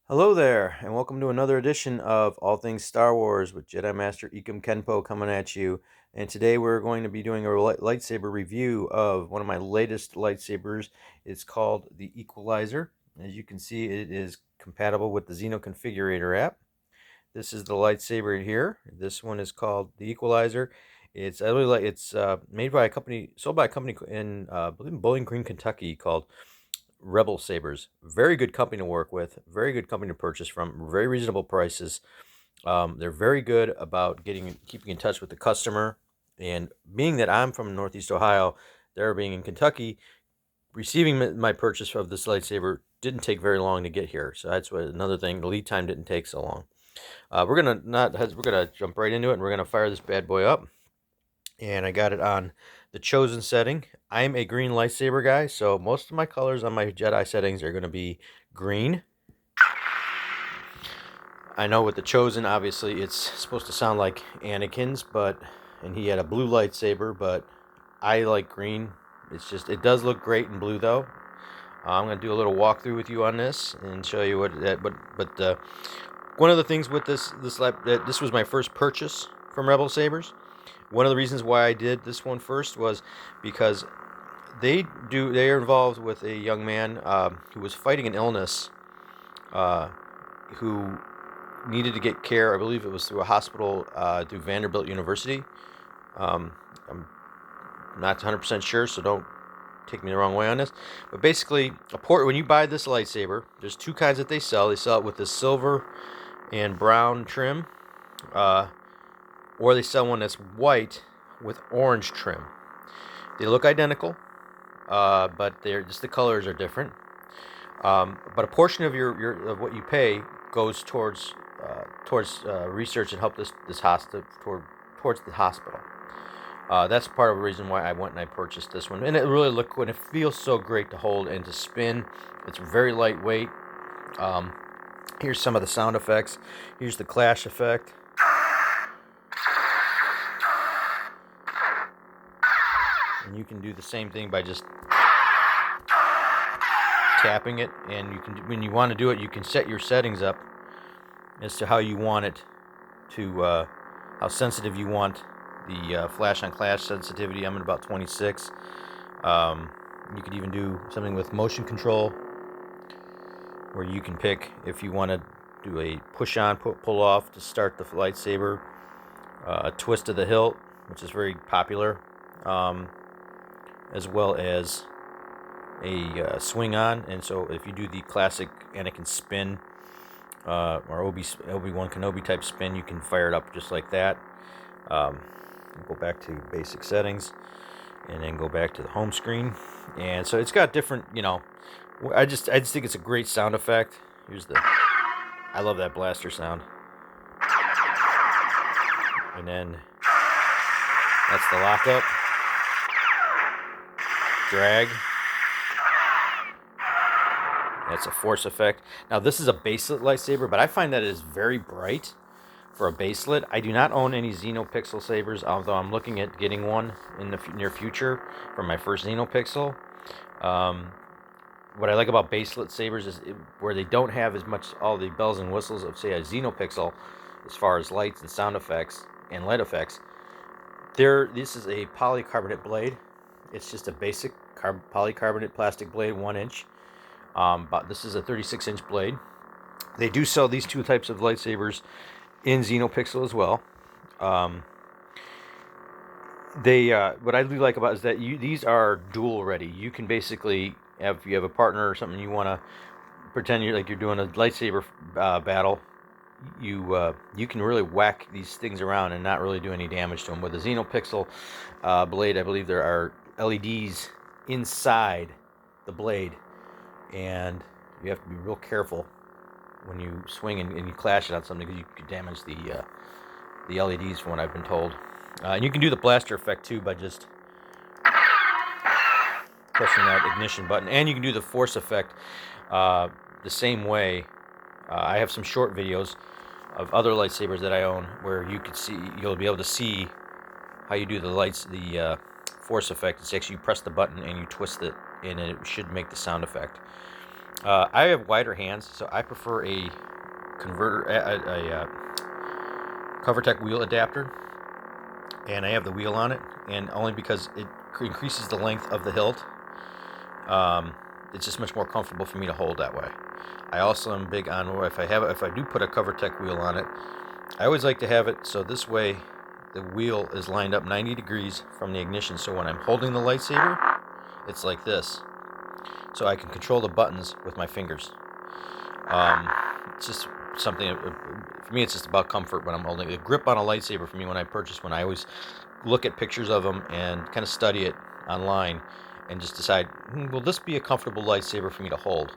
Hello there, and welcome to another edition of All Things Star Wars with Jedi Master Ikem Kenpo coming at you. And today we're going to be doing a lightsaber review of one of my latest lightsabers. It's called the Equalizer. As you can see, it is compatible with the Xeno Configurator app. This is the lightsaber here. This one is called the Equalizer. It's I really like. It's made by a company, sold by a company in I believe in Bowling Green, Kentucky, called Rebel Sabers. Very good company to work with. Very good company to purchase from. Very reasonable prices. They're very good about keeping in touch with the customer. And being that I'm from Northeast Ohio, they're being in Kentucky, receiving my purchase of this lightsaber didn't take very long to get here. So that's another thing. The lead time didn't take so long. We're gonna jump right into it, and we're gonna fire this bad boy up. And I got it on the chosen setting. I'm a green lightsaber guy, so most of my colors on my Jedi settings are going to be green. I know with the chosen, obviously, it's supposed to sound like Anakin's, and he had a blue lightsaber, but I like green. It does look great in blue, though. I'm going to do a little walkthrough with you on this and show you one of the things with this was my first purchase from Rebel Sabers. One of the reasons why I did this one first was because they are involved with a young man who was fighting an illness, uh, who needed to get care. I believe it was through a hospital, through Vanderbilt University. I'm not 100% sure, so don't take me the wrong way on this. But basically, when you buy this lightsaber, there's two kinds that they sell. They sell it with the silver and brown trim, uh, or they sell one that's white with orange trim. They look identical, but the colors are different. But a portion of of what you pay goes towards research and help this hospital towards the hospital. That's part of the reason why I went and I purchased this one. And it really looked good. It feels so great to hold and to spin. It's very lightweight. Um, Here's some of the sound effects. Here's the clash effect. And you can do the same thing by just tapping it. And when you want to do it, you can set your settings up as to how you want it how sensitive you want the flash on clash sensitivity. I'm at about 26. You could even do something with motion control, where you can pick if you want to do a push on, pull off to start the lightsaber, a twist of the hilt, which is very popular, as well as a swing on. And so if you do the classic Anakin spin, or Obi-Wan Kenobi type spin, you can fire it up just like that. Go back to basic settings, and then go back to the home screen. And so it's got different, I just think it's a great sound effect. I love that blaster sound. And then that's the lockup, drag. That's a force effect. Now this is a baselit lightsaber, but I find that it is very bright for a baselit. I do not own any Xenopixel sabers, although I'm looking at getting one in the near future for my first Xenopixel. What I like about baselit sabers is where they don't have as much all the bells and whistles of, say, a Xenopixel, as far as lights and sound effects and light effects. This is a polycarbonate blade. It's just a basic polycarbonate plastic blade, 1 inch. But this is a 36-inch blade. They do sell these two types of lightsabers in Xenopixel as well. What I really like about it is that these are dual ready. You can basically if you have a partner or something, you want to pretend you're doing a lightsaber battle. You can really whack these things around and not really do any damage to them. With a Xenopixel blade, I believe there are LEDs inside the blade, and you have to be real careful when you swing and you clash it on something, because you could damage the LEDs, from what I've been told. And you can do the blaster effect too by just pressing that ignition button, and you can do the force effect the same way. I have some short videos of other lightsabers that I own where you'll be able to see how you do the force effect. It's actually, you press the button and you twist it, and it should make the sound effect. I have wider hands, so I prefer a converter, CoverTech wheel adapter, and I have the wheel on it, and only because it increases the length of the hilt. It's just much more comfortable for me to hold that way. I also am big on if I do put a CoverTech wheel on it, I always like to have it so this way the wheel is lined up 90 degrees from the ignition. So when I'm holding the lightsaber, it's like this. So I can control the buttons with my fingers. It's just something, for me, it's just about comfort when I'm holding the grip on a lightsaber. For me, when I purchase one, I always look at pictures of them and kind of study it online and just decide, will this be a comfortable lightsaber for me to hold?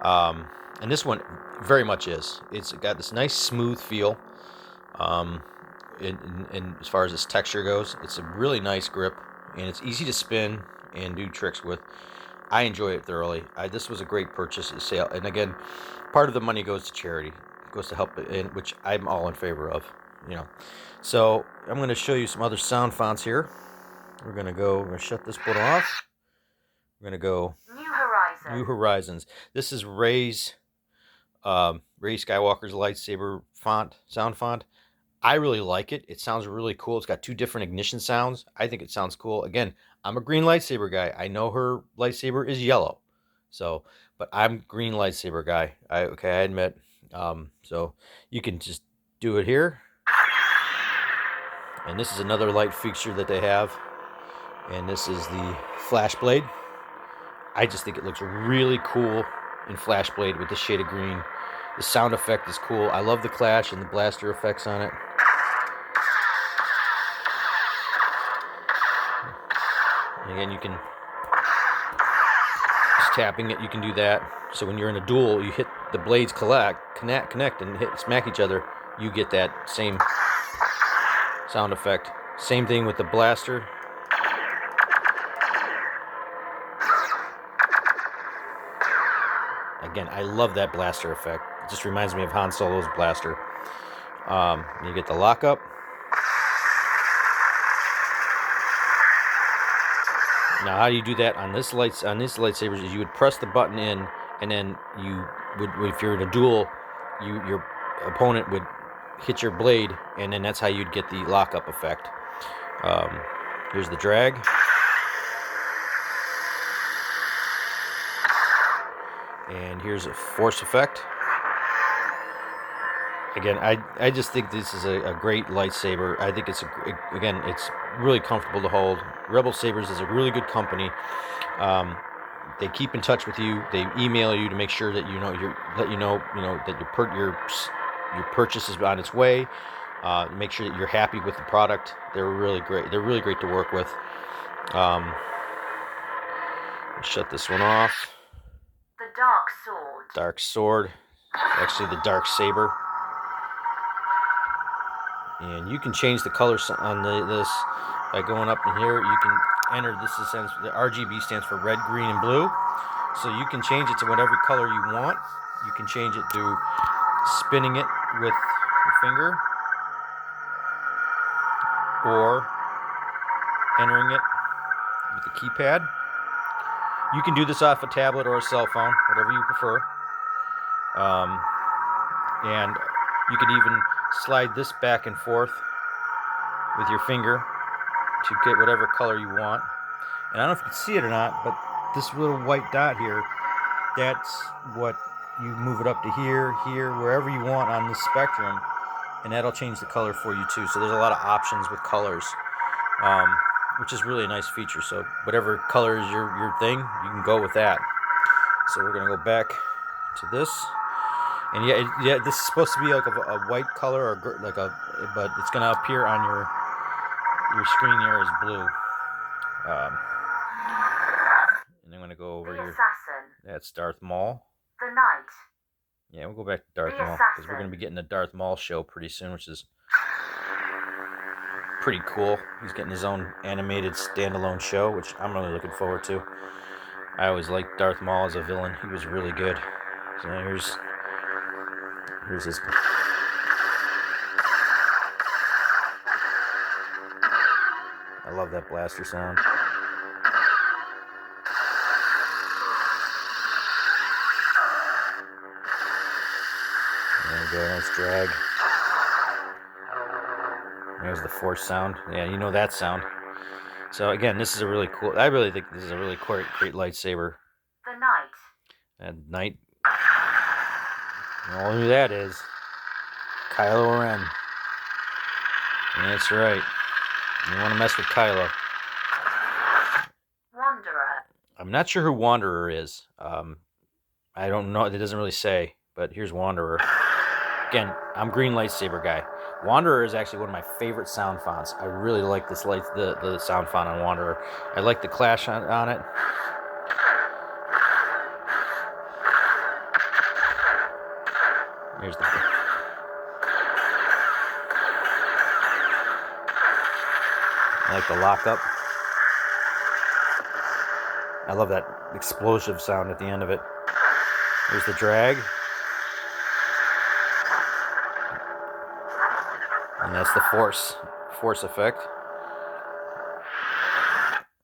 And this one very much is. It's got this nice smooth feel. In as far as its texture goes, it's a really nice grip, and it's easy to spin and do tricks with. I enjoy it thoroughly. This was a great purchase at sale, and again, part of the money goes to charity. It goes to help, which I'm all in favor of. So I'm going to show you some other sound fonts here. We're going to shut this button off. We're going to go New Horizons. This is Rey Skywalker's lightsaber sound font. I really like it. It sounds really cool. It's got 2 different ignition sounds. I think it sounds cool. Again, I'm a green lightsaber guy. I know her lightsaber is yellow, but I'm green lightsaber guy. I admit. So you can just do it here, and this is another light fixture that they have, and this is the flash blade. I just think it looks really cool in flash blade with the shade of green. The sound effect is cool. I love the clash and the blaster effects on it. Again, you can just tapping it. You can do that. So when you're in a duel, you hit the blades connect, and smack each other. You get that same sound effect. Same thing with the blaster. Again, I love that blaster effect. It just reminds me of Han Solo's blaster. You get the lockup. Now, how do you do that on this lightsabers? Is you would press the button in, and then you would, if you're in a duel, your opponent would hit your blade, and then that's how you'd get the lockup effect. Here's the drag. And here's a force effect. Again, I just think this is a great lightsaber. I think it's really comfortable to hold. Rebel Sabers is a really good company. They keep in touch with you. They email you to make sure that that your purchase is on its way. Make sure that you're happy with the product. They're really great. They're really great to work with. Shut this one off. The Dark Sword. Dark Sword. Actually, the Dark Saber. And you can change the color on this by going up in here. You can enter, the RGB stands for red, green, and blue. So you can change it to whatever color you want. You can change it to spinning it with your finger, or entering it with the keypad. You can do this off a tablet or a cell phone, whatever you prefer. And you can even slide this back and forth with your finger to get whatever color you want. And I don't know if you can see it or not, but this little white dot here, that's what you move it up to here, wherever you want on this spectrum, and that'll change the color for you too. So there's a lot of options with colors, which is really a nice feature. So whatever color is your thing, you can go with that. So we're gonna go back to this. And yeah, this is supposed to be like a white color, but it's gonna appear on your screen here as blue. And I'm gonna go over here. Assassin. That's Darth Maul. The Knight. Yeah, we'll go back to Darth Maul because we're gonna be getting the Darth Maul show pretty soon, which is pretty cool. He's getting his own animated standalone show, which I'm really looking forward to. I always liked Darth Maul as a villain. He was really good. So here's his. I love that blaster sound. There we go, nice drag. There's the force sound. Yeah, you know that sound. So again, this is a really cool. I really think this is a really great lightsaber. The knight. And Knight. You know who that is? Kylo Ren. That's right. You want to mess with Kylo. Wanderer. I'm not sure who Wanderer is. I don't know. It doesn't really say. But here's Wanderer. Again, I'm green lightsaber guy. Wanderer is actually one of my favorite sound fonts. I really like this the sound font on Wanderer. I like the clash on it. Here's the. I like the lockup. I love that explosive sound at the end of it. Here's the drag. And that's the force effect.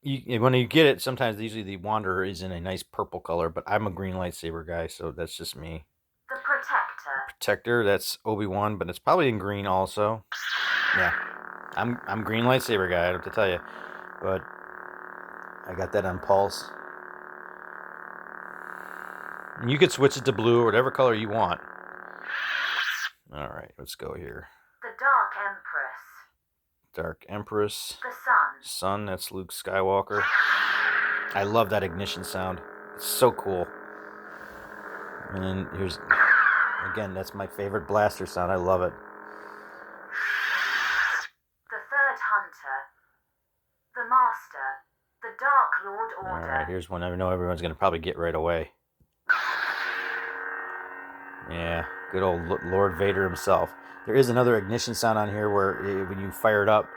When you get it, sometimes usually the Wanderer is in a nice purple color, but I'm a green lightsaber guy, so that's just me. The Protector. Protector, that's Obi-Wan, but it's probably in green also. Yeah, I'm green lightsaber guy, I don't have to tell you, but I got that on Pulse. And you could switch it to blue or whatever color you want. All right, let's go here. The Dark Empress. Dark Empress. The Sun. Sun, that's Luke Skywalker. I love that ignition sound. It's so cool. And then here's, again, that's my favorite blaster sound. I love it. The Third Hunter. The Master. The Dark Lord Order. All right, here's one I know everyone's going to probably get right away. Yeah, good old Lord Vader himself. There is another ignition sound on here where when you fire it up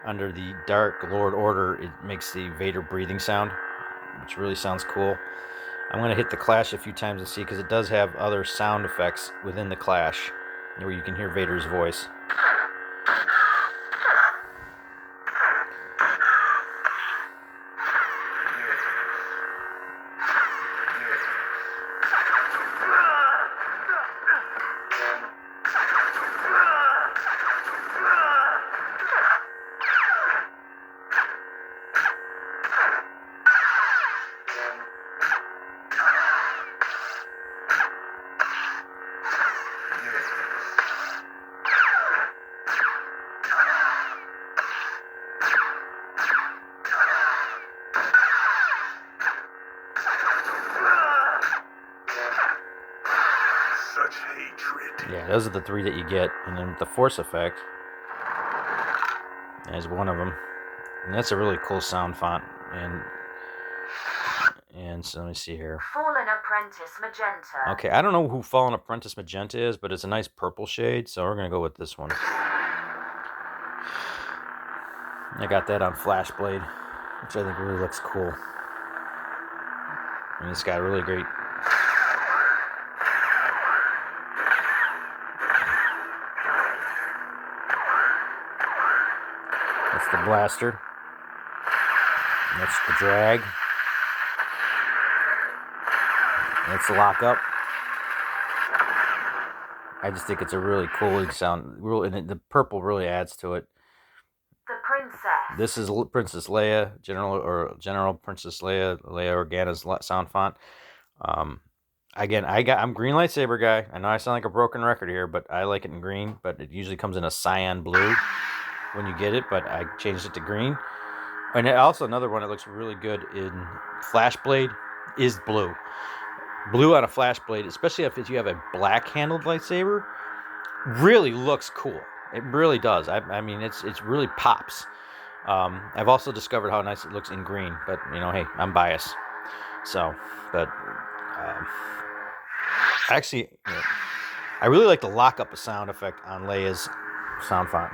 under the Dark Lord Order, it makes the Vader breathing sound, which really sounds cool. I'm going to hit the clash a few times and see, because it does have other sound effects within the clash where you can hear Vader's voice. Yeah, those are the three that you get, and then the force effect is one of them, and that's a really cool sound font. And so let me see here. Fallen Apprentice Magenta. Okay, I don't know who Fallen Apprentice Magenta is, but it's a nice purple shade, so we're gonna go with this one. I got that on Flashblade, which I think really looks cool, and it's got really great. That's the blaster. That's the drag. That's the lockup. I just think it's a really cool sound. And the purple really adds to it. The Princess. This is Princess Leia, General Princess Leia Organa's sound font. Again, I'm green lightsaber guy. I know I sound like a broken record here, but I like it in green. But it usually comes in a cyan blue when you get it, but I changed it to green. And also another one that looks really good in Flashblade is blue. Blue on a Flashblade, especially if you have a black-handled lightsaber, really looks cool. It really does. I mean, it's really pops. I've also discovered how nice it looks in green, but hey, I'm biased. So, but actually, I really like the lockup sound effect on Leia's sound font.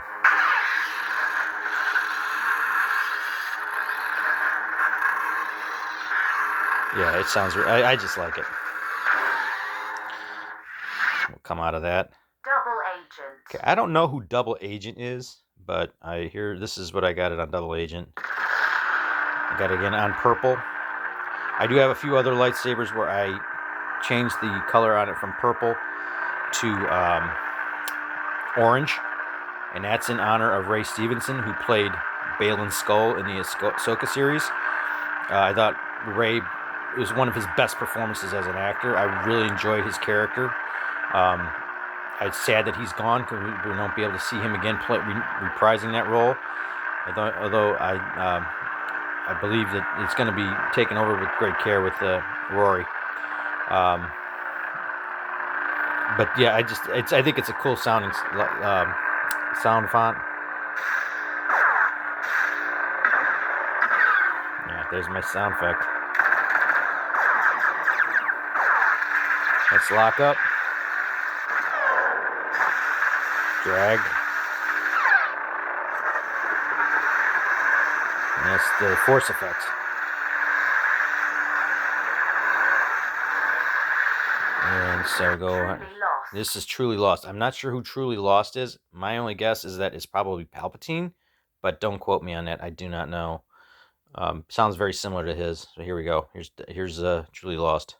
Yeah, it sounds. I just like it. We'll come out of that. Double Agent. Okay, I don't know who Double Agent is, but I hear this is what I got it on Double Agent. I got it again on purple. I do have a few other lightsabers where I changed the color on it from purple to orange, and that's in honor of Ray Stevenson, who played Balin Skull in the Ahsoka series. I thought Ray, it was one of his best performances as an actor. I really enjoyed his character. It's sad that he's gone because we won't be able to see him again reprising that role. Although I believe that it's going to be taken over with great care with Rory. But yeah, I think it's a cool sounding sound font. Yeah, there's my sound effect. Let's lock up. Drag. And that's the force effect. And so we go. This is Truly Lost. I'm not sure who Truly Lost is. My only guess is that it's probably Palpatine, but don't quote me on that. I do not know. Sounds very similar to his. So here we go. Here's Truly Lost.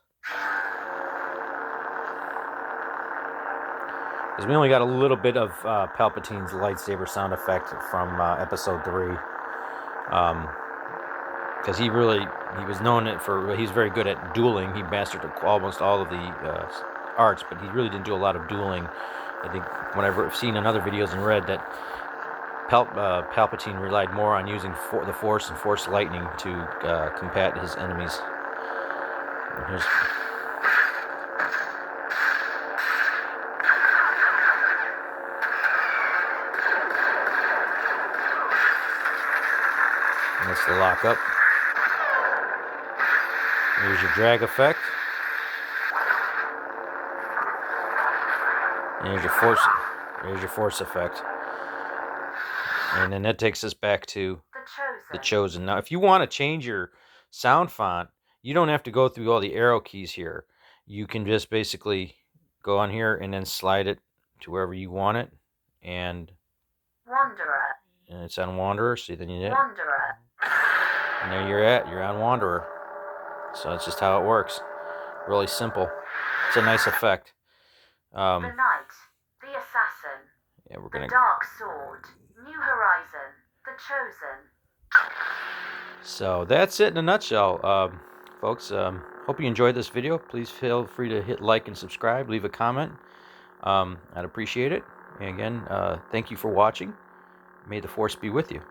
Because we only got a little bit of Palpatine's lightsaber sound effect from Episode 3. Because he was known for, he's very good at dueling. He mastered almost all of the arts, but he really didn't do a lot of dueling. I think whenever I've seen in other videos and read that Palpatine relied more on using the Force and Force lightning to combat his enemies. That's the lock up. Here's your drag effect. And here's your force effect. And then that takes us back to the Chosen. Now, if you want to change your sound font, you don't have to go through all the arrow keys here. You can just basically go on here and then slide it to wherever you want it. And it's on Wanderer, so then you hit. And there you're on Wanderer. So that's just how it works. Really simple. It's a nice effect. The Knight, the Assassin, yeah, we're gonna... the Dark Sword, New Horizon, the Chosen. So that's it in a nutshell, folks. Hope you enjoyed this video. Please feel free to hit like and subscribe. Leave a comment. I'd appreciate it. And again, thank you for watching. May the Force be with you.